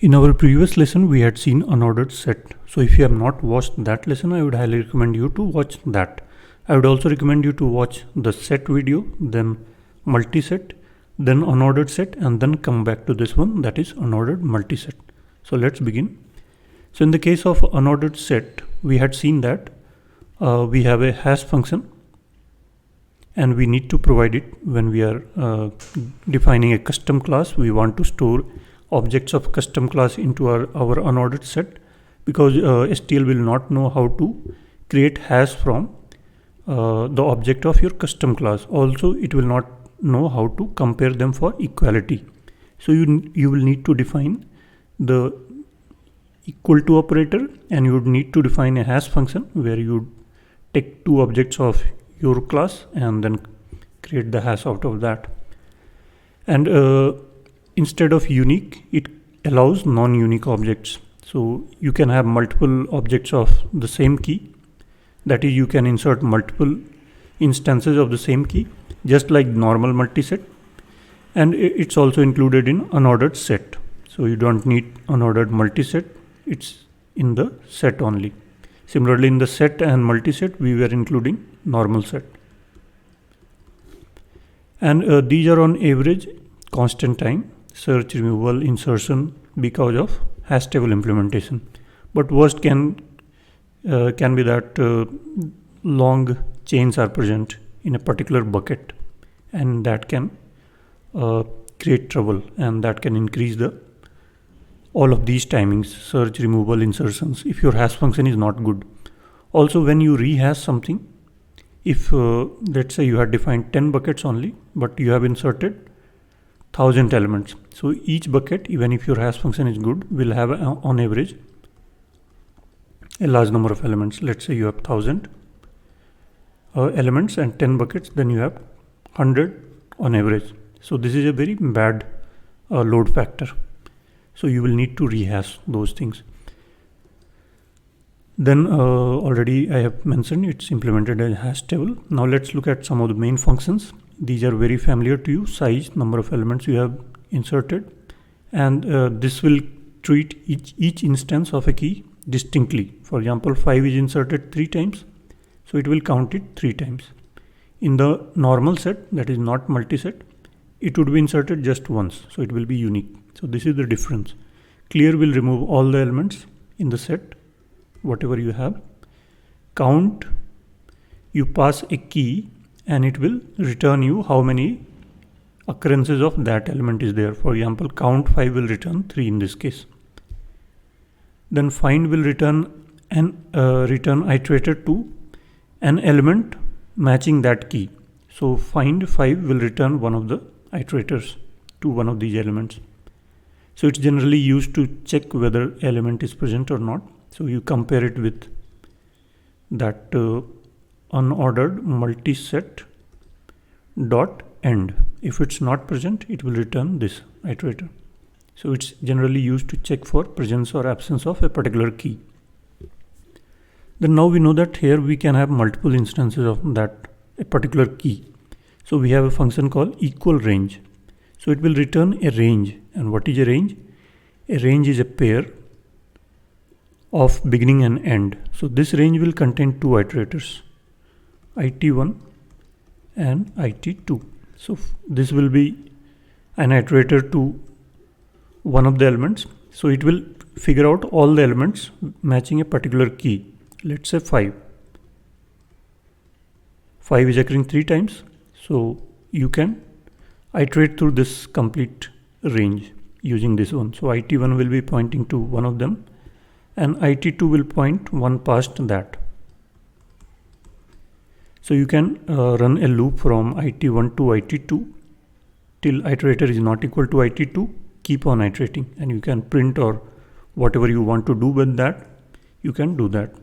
In our previous lesson, we had seen unordered set. So if you have not watched that lesson, I would highly recommend you to watch that. I would also recommend you to watch the set video, then multiset, then unordered set, and then come back to this one, that is unordered multiset. So let's begin. So in the case of unordered set, we had seen that we have a hash function and we need to provide it when we are defining a custom class. We want to store objects of custom class into our unordered set, because STL will not know how to create hash from the object of your custom class. Also, it will not know how to compare them for equality. So you will need to define the equal to operator, and you would need to define a hash function where you take two objects of your class and then create the hash out of that. And instead of unique, it allows non-unique objects. So you can have multiple objects of the same key. That is, you can insert multiple instances of the same key, just like normal multiset. And it's also included in unordered set. So you don't need unordered multiset. It's in the set only. Similarly, in the set and multiset, we were including normal set. And these are on average constant time, search, removal, insertion, because of hash table implementation. But worst can be that long chains are present in a particular bucket, and that can create trouble, and that can increase all of these timings, search, removal, insertions, if your hash function is not good. Also, when you rehash something, if let's say you had defined 10 buckets only, but you have inserted 1000 elements. So each bucket, even if your hash function is good, will have on average a large number of elements. Let's say you have 1000 elements and 10 buckets, then you have 100 on average. So this is a very bad load factor. So you will need to rehash those things. Then already I have mentioned it's implemented as hash table. Now let's look at some of the main functions. These are very familiar to you: size, number of elements you have inserted, and this will treat each instance of a key distinctly. For example, 5 is inserted 3 times, so it will count it 3 times. In the normal set, that is not multiset, it would be inserted just once, so it will be unique. So this is the difference. Clear will remove all the elements in the set, whatever you have. Count, you pass a key and it will return you how many occurrences of that element is there. For example, count 5 will return 3 in this case. Then find will return return iterator to an element matching that key. So find 5 will return one of the iterators to one of these elements. So it's generally used to check whether element is present or not. So you compare it with that unordered multiset dot end. If it's not present, it will return this iterator. So it's generally used to check for presence or absence of a particular key. Then now we know that here we can have multiple instances of a particular key. So we have a function called equal range. So it will return a range. And what is a range? A range is a pair of beginning and end. So this range will contain two iterators, it1 and it2. So this will be an iterator to one of the elements. So it will figure out all the elements matching a particular key. Let's say 5. 5 is occurring 3 times. So you can iterate through this complete range using this one. So it1 will be pointing to one of them, and it2 will point one past that. So you can run a loop from it1 to it2 till iterator is not equal to it2. Keep on iterating, and you can print or whatever you want to do with that, you can do that.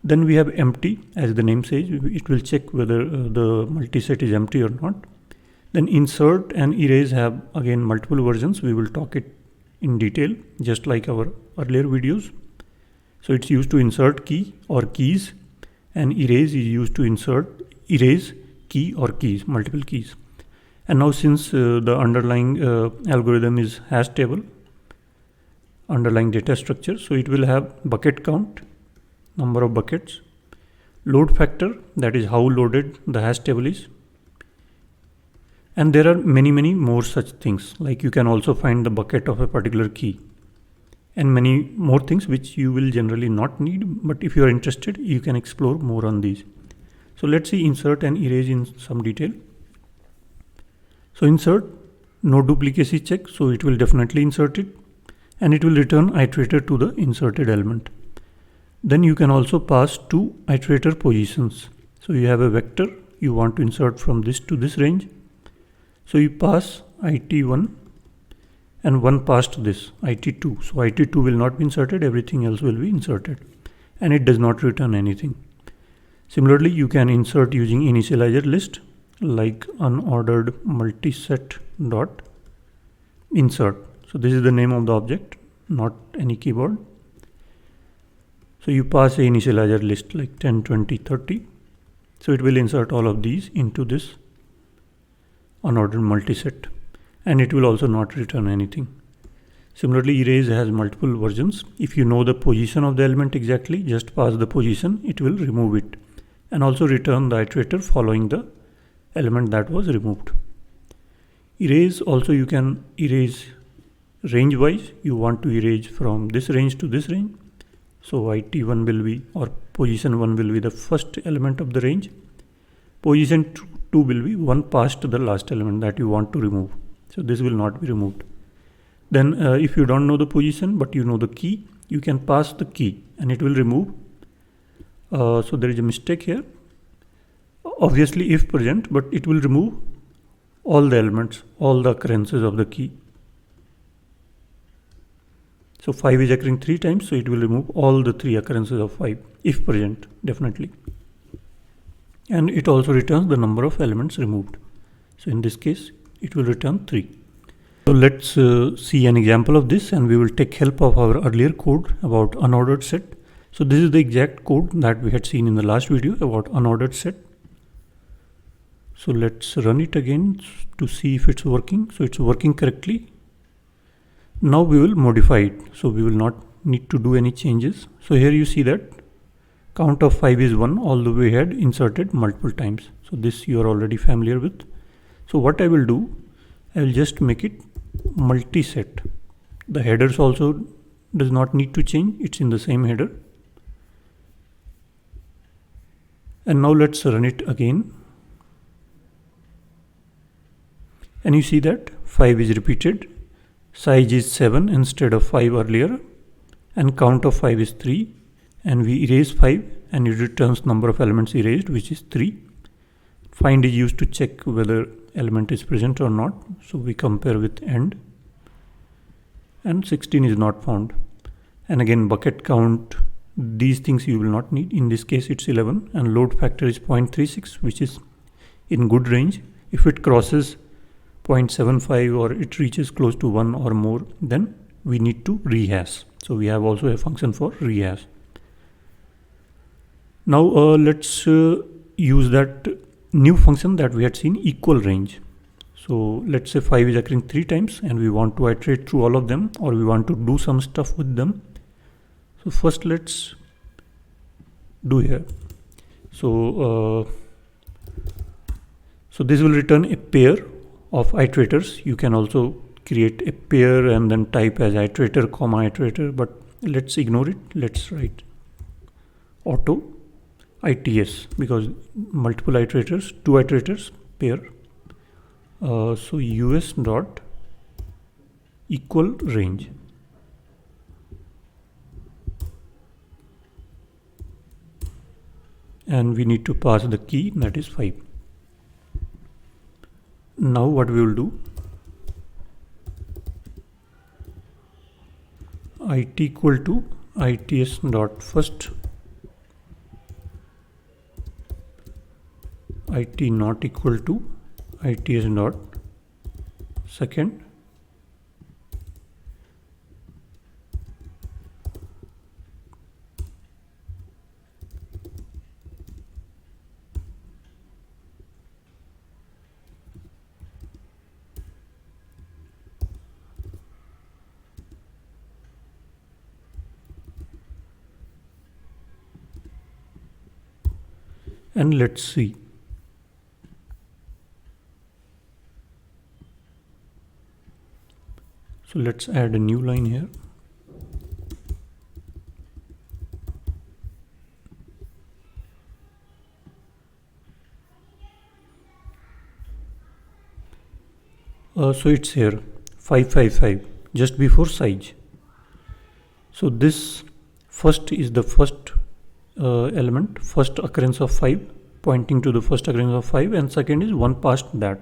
Then we have empty, as the name says, it will check whether the multiset is empty or not. Then insert and erase have again multiple versions. We will talk it in detail, just like our earlier videos. So it's used to insert key or keys, and erase is used to erase key or keys, multiple keys. And now since the underlying algorithm is hash table, underlying data structure. So it will have bucket count, number of buckets, load factor, that is how loaded the hash table is. And there are many more such things, like you can also find the bucket of a particular key and many more things which you will generally not need, but if you are interested, you can explore more on these. So let's see insert and erase in some detail. So insert, no duplicacy check, so it will definitely insert it, and it will return iterator to the inserted element. Then you can also pass two iterator positions. So you have a vector, you want to insert from this to this range. So you pass it1 and one passed this it2. So it2 will not be inserted, everything else will be inserted, and it does not return anything. Similarly, you can insert using initializer list, like unordered multiset dot insert. So this is the name of the object, not any keyboard. So you pass a initializer list like 10, 20, 30. So it will insert all of these into this unordered multiset, and it will also not return anything. Similarly, erase has multiple versions. If you know the position of the element exactly, just pass the position, it will remove it, and also return the iterator following the element that was removed. Erase also, you can erase range wise. You want to erase from this range to this range. So it1 will be, or position 1 will be the first element of the range. Position 2 will be one past the last element that you want to remove. So this will not be removed. Then if you don't know the position but you know the key, you can pass the key and it will remove. So there is a mistake here. Obviously if present, but it will remove all the elements, all the occurrences of the key. So 5 is occurring 3 times, so it will remove all the 3 occurrences of 5 if present, definitely. And it also returns the number of elements removed. So in this case, it will return 3. So let's see an example of this, and we will take help of our earlier code about unordered set. So this is the exact code that we had seen in the last video about unordered set. So let's run it again to see if it's working. So it's working correctly. Now we will modify it. So we will not need to do any changes. So here you see that count of 5 is 1, although we had inserted multiple times. So this you are already familiar with. So what I will do, I will just make it multi-set. The headers also does not need to change. It's in the same header. And now let's run it again. And you see that 5 is repeated. Size is 7 instead of 5 earlier. And count of 5 is 3. And we erase 5 and it returns number of elements erased, which is 3. Find is used to check whether element is present or not. So we compare with end. And 16 is not found. And again bucket count, these things you will not need. In this case it's 11, and load factor is 0.36, which is in good range. If it crosses 0.75 or it reaches close to 1 or more, then we need to rehash. So we have also a function for rehash. Now let's use that new function that we had seen, equal range. So let's say 5 is occurring 3 times and we want to iterate through all of them, or we want to do some stuff with them. So first let's do here. So this will return a pair of iterators. You can also create a pair and then type as iterator comma iterator, but let's ignore it. Let's write auto its, because multiple iterators, 2 iterators, pair. So us dot equal range. And we need to pass the key, that is 5. Now what we will do, it equal to its dot first, it not equal to its dot second, and let's see. So let's add a new line here. So it's here 555 just before size. So this first is the first element, first occurrence of 5, pointing to the first occurrence of 5, and second is one past that.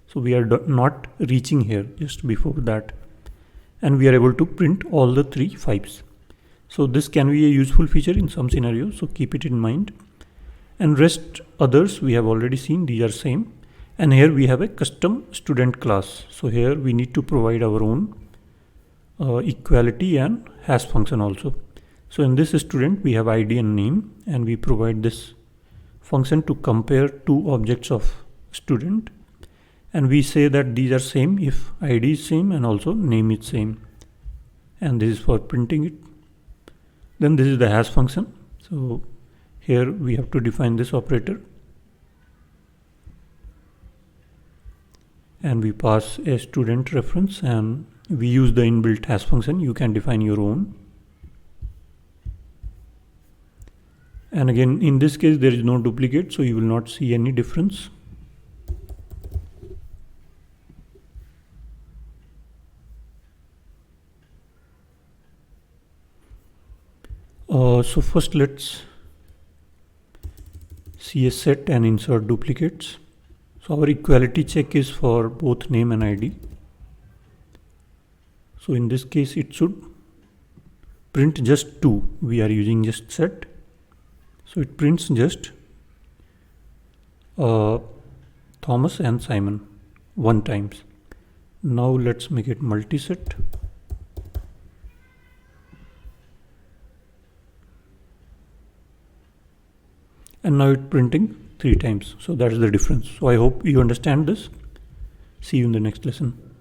So we are not reaching here, just before that, and we are able to print all the 3 5s. So this can be a useful feature in some scenarios, so keep it in mind. And rest others we have already seen, these are same. And here we have a custom student class. So here we need to provide our own equality and hash function also. So in this student we have ID and name, and we provide this function to compare two objects of student, and we say that these are same if ID is same and also name is same, and this is for printing it. Then this is the hash function. So here we have to define this operator, and we pass a student reference, and we use the inbuilt hash function. You can define your own. And again, in this case there is no duplicate, so you will not see any difference. So first let's see a set and insert duplicates. So our equality check is for both name and ID. So in this case it should print just 2. We are using just set. So it prints just Thomas and Simon 1 times. Now let's make it multiset. And now it's printing 3 times. So that's the difference. So I hope you understand this. See you in the next lesson.